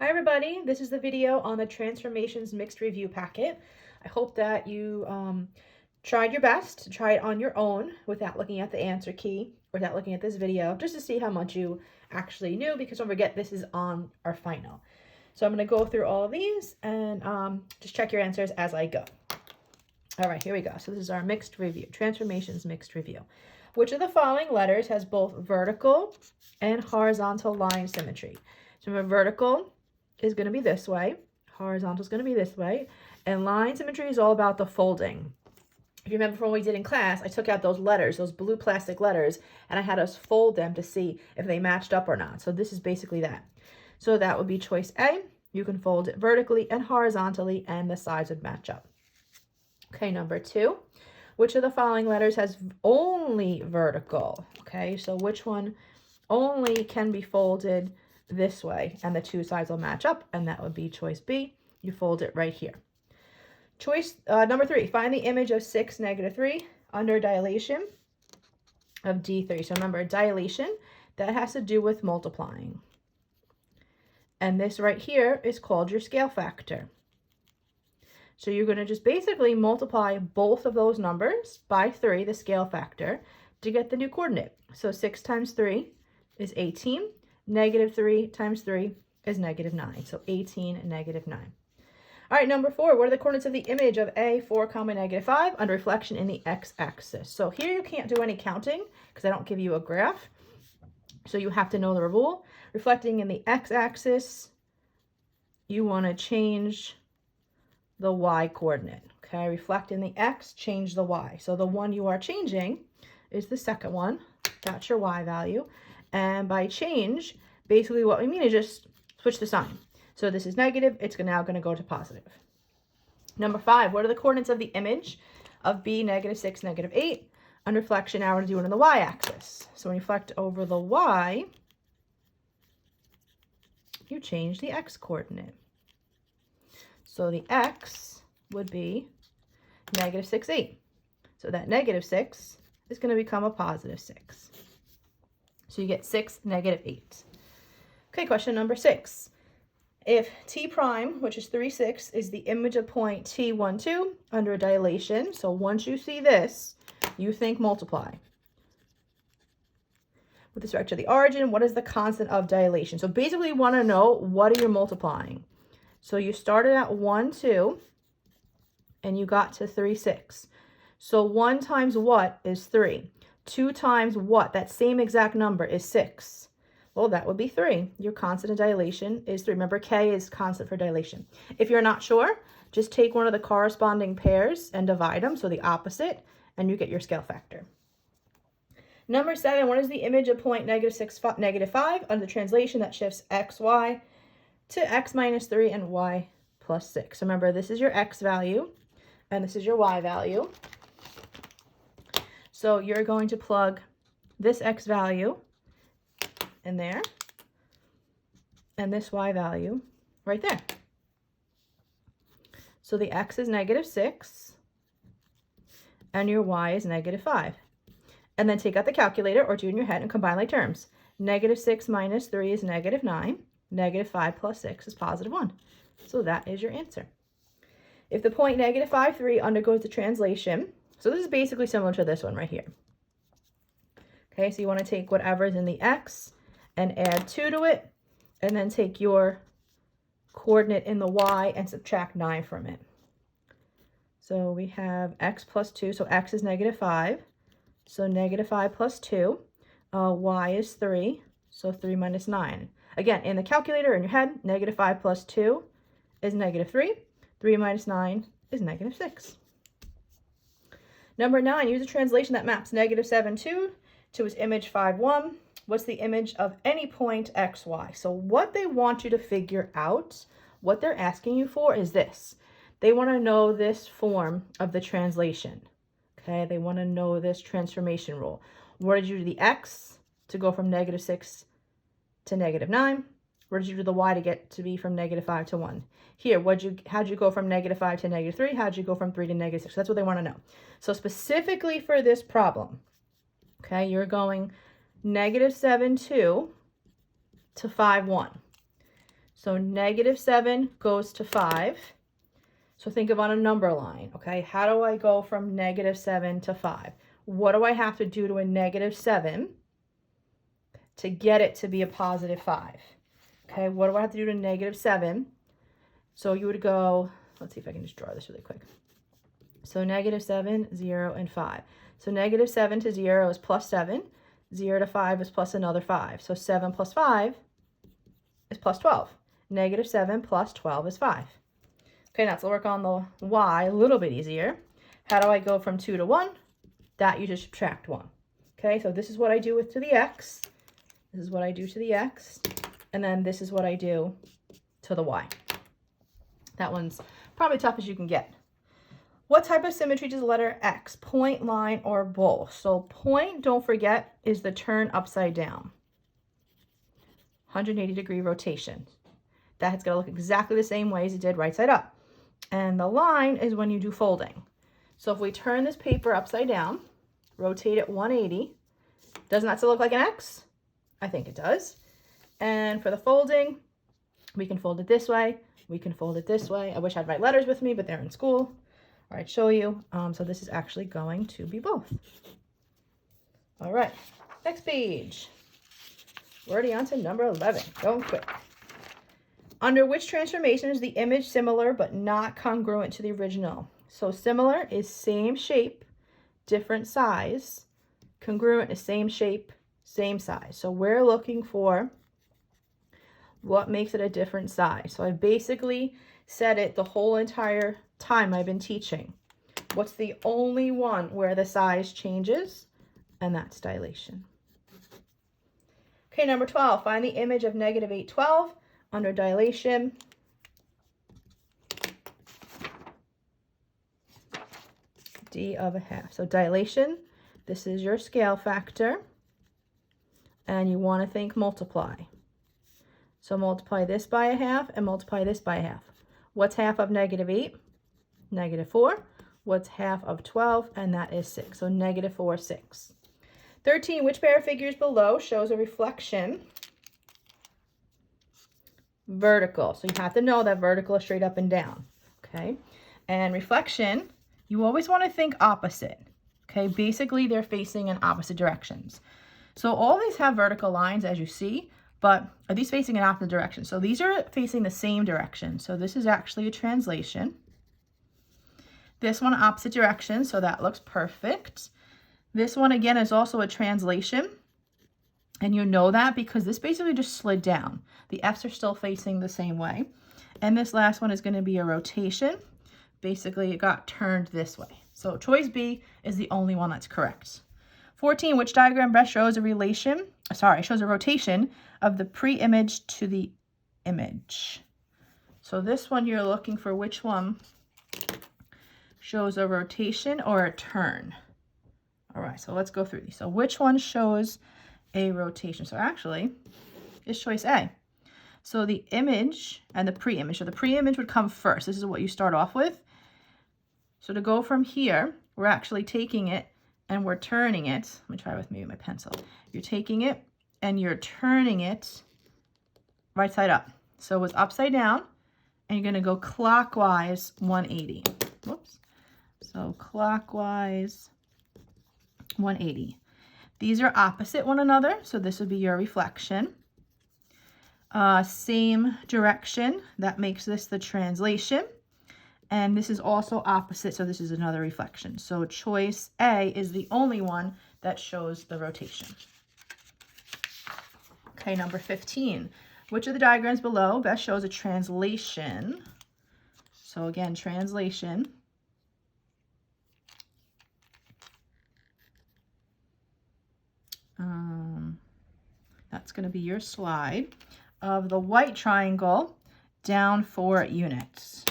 Hi everybody, this is the video on the Transformations Mixed Review Packet. I hope that you tried your best to try it on your own without looking at the answer key or without looking at this video, just to see how much you actually knew, because don't forget this is on our final. So I'm going to go through all of these and just check your answers as I go. All right, here we go. So this is our mixed review, Transformations Mixed Review. Which of the following letters has both vertical and horizontal line symmetry? So remember, vertical is going to be this way, horizontal is going to be this way, and line symmetry is all about the folding. If you remember from what we did in class, I took out those letters, those blue plastic letters, and I had us fold them to see if they matched up or not. So this is basically that. So that would be choice A. You can fold it vertically and horizontally, and the sides would match up. Okay, number 2. Which of the following letters has only vertical? Okay, so which one only can be folded this way and the two sides will match up, and that would be choice B. You fold it right here. Choice number 3, find the image of 6, -3 under dilation of D3. So remember, dilation, that has to do with multiplying. And this right here is called your scale factor. So you're going to just basically multiply both of those numbers by 3, the scale factor, to get the new coordinate. So 6 times 3 is 18. -3 times 3 is -9. So 18 and -9. All right, number 4. What are the coordinates of the image of A, 4, -5 under reflection in the x-axis? So here you can't do any counting because I don't give you a graph. So you have to know the rule. Reflecting in the x-axis, you want to change the y coordinate. Okay, reflect in the x, change the y. So the one you are changing is the second one. That's your y value. And by change, basically what we mean is just switch the sign. So this is negative, it's now going to go to positive. Number 5, what are the coordinates of the image of B, -6, -8? Under reflection, now we're going to do it on the y-axis. So when you reflect over the y, you change the x coordinate. So the x would be -6, 8. So that -6 is going to become a +6. So you get 6, -8. Okay, question number 6. If T prime, which is 3, 6, is the image of point T, 1, 2 under dilation, so once you see this, you think multiply. With respect to the origin, what is the constant of dilation? So basically you want to know what are you multiplying. So you started at 1, 2, and you got to 3, 6. So 1 times what is 3? 2 times what? That same exact number is 6. Well, that would be 3. Your constant of dilation is 3. Remember, K is constant for dilation. If you're not sure, just take one of the corresponding pairs and divide them, so the opposite, and you get your scale factor. Number 7, what is the image of point -6, -5 under the translation that shifts x, y to x -3 and y plus 6? So remember, this is your x value, and this is your y value. So you're going to plug this x value in there, and this y value right there. So the x is -6, and your y is -5. And then take out the calculator or do in your head and combine like terms. -6 minus 3 is -9. -5 plus 6 is +1. So that is your answer. If the point -5, 3 undergoes the translation, so this is basically similar to this one right here. Okay, so you want to take whatever is in the x and add 2 to it, and then take your coordinate in the y and subtract 9 from it. So we have x plus 2, so x is -5. So -5 plus 2, y is 3, so 3 minus 9. Again, in the calculator in your head, -5 plus 2 is -3. 3 minus 9 is -6. Number 9, use a translation that maps -7, 2 to its image 5, 1. What's the image of any point x, y? So what they want you to figure out, what they're asking you for is this. They want to know this form of the translation. Okay, they want to know this transformation rule. Where did you do the x to go from -6 to -9? Where did you do the y to get to be from -5 to 1? Here, how'd you go from -5 to -3? How'd you go from 3 to -6? That's what they want to know. So specifically for this problem, okay, you're going -7, 2 to 5, 1. So -7 goes to 5. So think of on a number line, okay? How do I go from -7 to 5? What do I have to do to a -7 to get it to be a +5? Okay, what do I have to do to -7? So you would go, let's see if I can just draw this really quick. So -7, 0, and 5. So -7 to 0 is +7. 0 to 5 is plus another 5. So 7 plus 5 is +12. -7 plus 12 is 5. Okay, now let's work on the y a little bit easier. How do I go from 2 to 1? That you just subtract 1. Okay, so this is what I do to the x. This is what I do to the x. And then this is what I do to the y. That one's probably tough as you can get. What type of symmetry does the letter X? Point, line, or both? So point, don't forget, is the turn upside down. 180-degree rotation. That's going to look exactly the same way as it did right side up. And the line is when you do folding. So if we turn this paper upside down, rotate it 180, doesn't that still look like an X? I think it does. And for the folding, we can fold it this way. We can fold it this way. I wish I had my letters with me, but they're in school. All right, show you. So this is actually going to be both. All right, next page. We're already on to number 11. Going quick. Under which transformation is the image similar but not congruent to the original? So similar is same shape, different size. Congruent is same shape, same size. So we're looking for what makes it a different size. So I basically said it the whole entire time I've been teaching. What's the only one where the size changes? And that's dilation. Okay, number 12, find the image of -812 under dilation. D of 1/2. So dilation, this is your scale factor. And you want to think multiply. So multiply this by 1/2 and multiply this by 1/2. What's half of -8? -4. What's half of 12? And that is 6. So -4, 6. 13, which pair of figures below shows a reflection vertical? So you have to know that vertical is straight up and down, okay? And reflection, you always want to think opposite, okay? Basically, they're facing in opposite directions. So all these have vertical lines, as you see, but are these facing in opposite directions? So these are facing the same direction. So this is actually a translation. This one opposite direction, so that looks perfect. This one, again, is also a translation. And you know that because this basically just slid down. The F's are still facing the same way. And this last one is going to be a rotation. Basically, it got turned this way. So choice B is the only one that's correct. 14, which diagram best shows a rotation of the pre-image to the image? So this one you're looking for which one shows a rotation or a turn. All right, so let's go through these. So which one shows a rotation? So actually, it's choice A. So the image and the pre-image. So the pre-image would come first. This is what you start off with. So to go from here, we're actually taking it and we're turning it. Let me try with maybe my pencil. You're taking it and you're turning it right side up. So it's upside down and you're going to go clockwise 180. Whoops. So clockwise 180. These are opposite one another, so this would be your reflection. Same direction, that makes this the translation. And this is also opposite, so this is another reflection. So choice A is the only one that shows the rotation. Okay, number 15. Which of the diagrams below best shows a translation? So again, translation. That's going to be your slide of the white triangle down 4 units.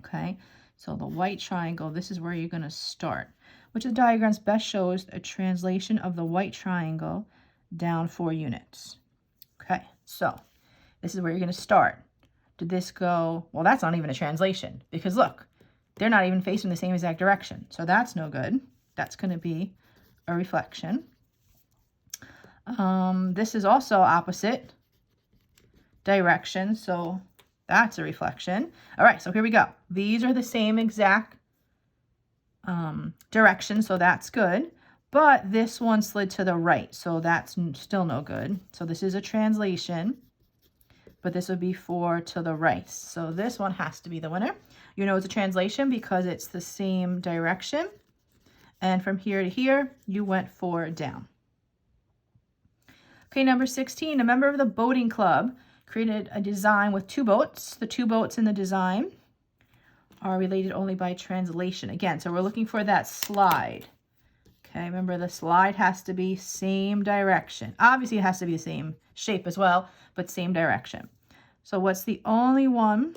Okay, so the white triangle, this is where you're going to start. Which of the diagrams best shows a translation of the white triangle down 4 units? Okay, so this is where you're going to start. Did this go, well, that's not even a translation because look, they're not even facing the same exact direction. So that's no good. That's going to be a reflection. This is also opposite. direction. So that's a reflection. All right, so here we go. These are the same exact direction, so that's good. But this one slid to the right, so that's still no good. So this is a translation, but this would be 4 to the right. So this one has to be the winner. You know it's a translation because it's the same direction. And from here to here, you went 4 down. Okay, number 16, a member of the boating club created a design with 2 boats. The 2 boats in the design are related only by translation. Again, so we're looking for that slide. Okay, remember the slide has to be same direction. Obviously, it has to be the same shape as well, but same direction. So what's the only one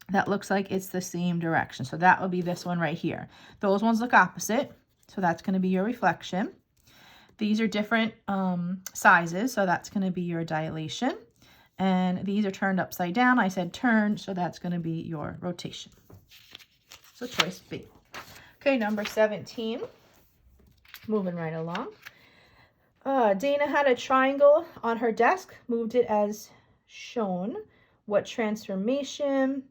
that looks like it's the same direction? So that would be this one right here. Those ones look opposite, so that's going to be your reflection. These are different sizes, so that's going to be your dilation. And these are turned upside down. I said turn, so that's going to be your rotation. So choice B. Okay, number 17. Moving right along. Dana had a triangle on her desk, moved it as shown. What transformation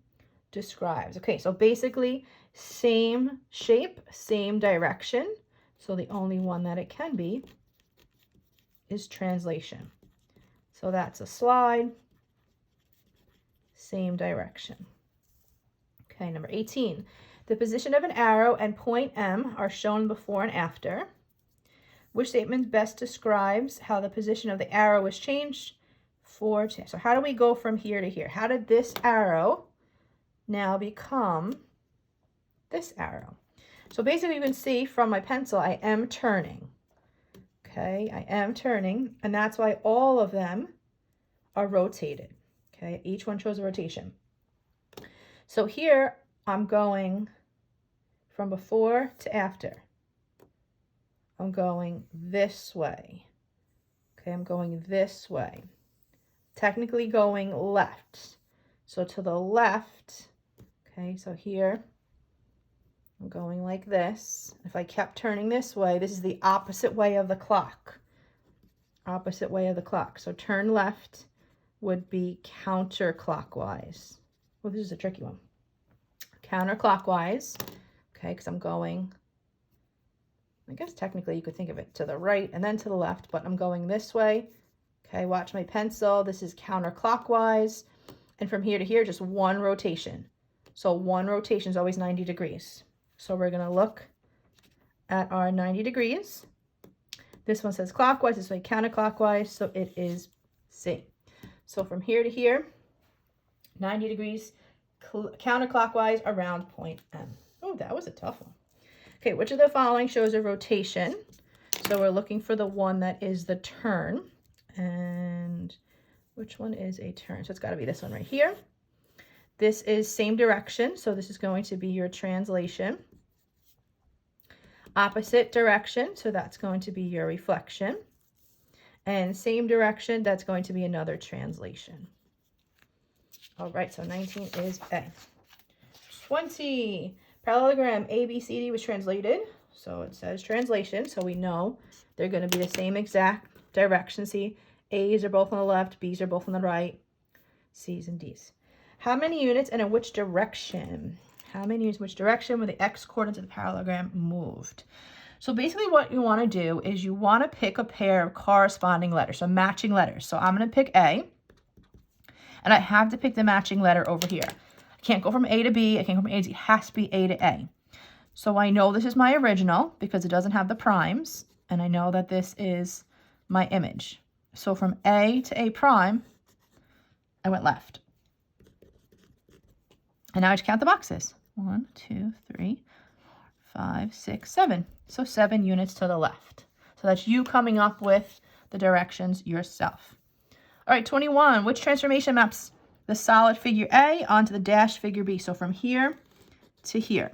describes? Okay, so basically same shape, same direction. So the only one that it can be is translation. So that's a slide, same direction. Okay, number 18. The position of an arrow and point M are shown before and after. Which statement best describes how the position of the arrow was changed for? So how do we go from here to here? How did this arrow now become this arrow? So basically you can see from my pencil, I am turning. Okay, I am turning, and that's why all of them are rotated. Okay, each one shows a rotation. So here I'm going from before to after. I'm going this way. Okay, I'm going this way. Technically going left. So to the left, okay, so here, I'm going like this. If I kept turning this way, this is the opposite way of the clock. Opposite way of the clock. So turn left would be counterclockwise. Well, this is a tricky one. Counterclockwise, okay, because I'm going, I guess technically you could think of it to the right and then to the left, but I'm going this way. Okay, watch my pencil. This is counterclockwise. And from here to here, just one rotation. So one rotation is always 90 degrees. So we're going to look at our 90 degrees. This one says clockwise, this way counterclockwise, so it is C. So from here to here, 90 degrees counterclockwise around point M. Oh, that was a tough one. Okay, which of the following shows a rotation? So we're looking for the one that is the turn. And which one is a turn? So it's got to be this one right here. This is same direction, so this is going to be your translation. Opposite direction, so that's going to be your reflection. And same direction, that's going to be another translation. All right, so 19 is A. 20. Parallelogram ABCD was translated. So it says translation, so we know they're going to be the same exact direction. See, A's are both on the left, B's are both on the right, C's and D's. How many units and in which direction? How many units in which direction were the x coordinates of the parallelogram moved? So basically what you want to do is you want to pick a pair of corresponding letters, so matching letters. So I'm going to pick A, and I have to pick the matching letter over here. I can't go from A to B, I can't go from A to Z, it has to be A to A. So I know this is my original because it doesn't have the primes, and I know that this is my image. So from A to A prime, I went left. And now I just count the boxes. 1, 2, 3, 4, 5, 6, 7. So 7 units to the left. So that's you coming up with the directions yourself. All right, 21. Which transformation maps the solid figure A onto the dashed figure B? So from here to here.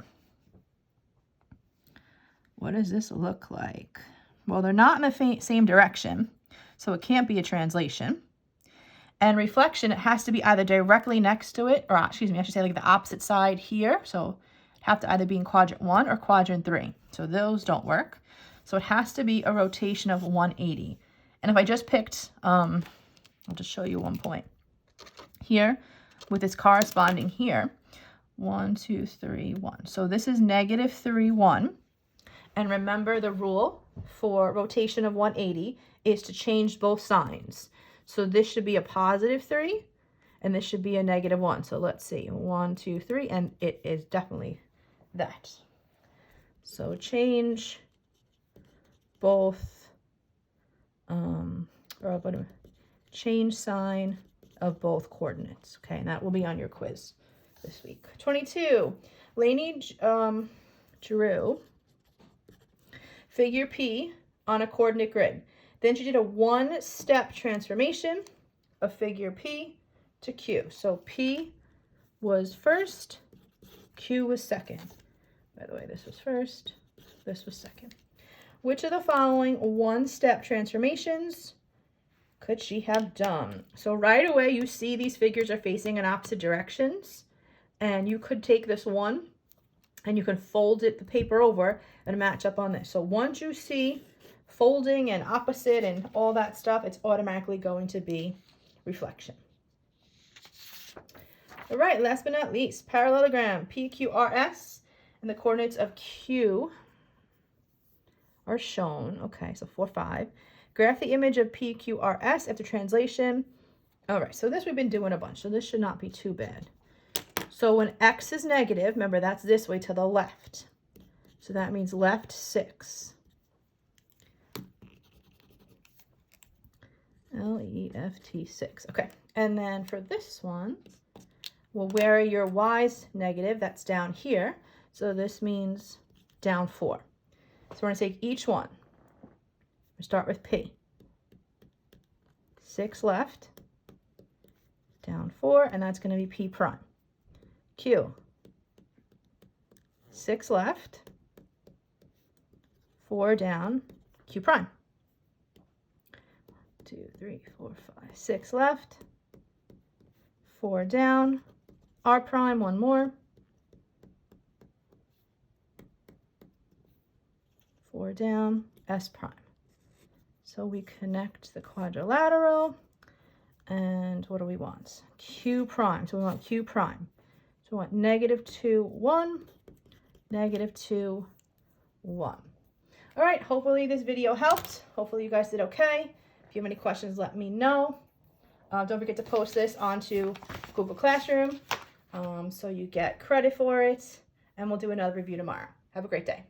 What does this look like? Well, they're not in the same direction, so it can't be a translation. And reflection, it has to be either directly next to it, or excuse me, I should say like the opposite side here. So it have to either be in quadrant 1 or quadrant 3. So those don't work. So it has to be a rotation of 180. And if I just picked, I'll just show you one point. here with its corresponding here. 1, 2, 3, 1. So this is negative 3, 1. And remember the rule for rotation of 180 is to change both signs. So this should be a positive 3 and this should be a negative 1. So let's see, 1, 2, 3, and it is definitely that. So change both, change sign of both coordinates. Okay, and that will be on your quiz this week. 22, Lainey drew figure P on a coordinate grid. Then she did a one-step transformation of figure P to Q. So P was first, Q was second. By the way, this was first, this was second. Which of the following one-step transformations could she have done? So right away, you see these figures are facing in opposite directions. And you could take this one and you can fold it, the paper over, and match up on this. So once you see folding and opposite and all that stuff, it's automatically going to be reflection. All right, last but not least, parallelogram PQRS, and the coordinates of Q are shown. Okay, so 4, 5. Graph the image of PQRS after translation. All right, so this we've been doing a bunch, so this should not be too bad. So when X is negative, remember that's this way to the left. So that means left 6. Left 6. Okay, and then for this one, well, where your Y's negative, that's down here. So this means down 4. So we're going to take each one. We start with P. 6 left, down 4, and that's going to be P prime. Q. 6 left, 4 down, Q prime. 2, 3, 4, 5, 6 left, 4 down, R prime, 1 more, 4 down, S prime. So we connect the quadrilateral, and what do we want? Q prime. So we want Q prime. So we want negative 2, 1, negative 2, 1. All right, hopefully this video helped. Hopefully you guys did okay. If you have any questions, let me know. Don't forget to post this onto Google Classroom so you get credit for it. And we'll do another review tomorrow. Have a great day.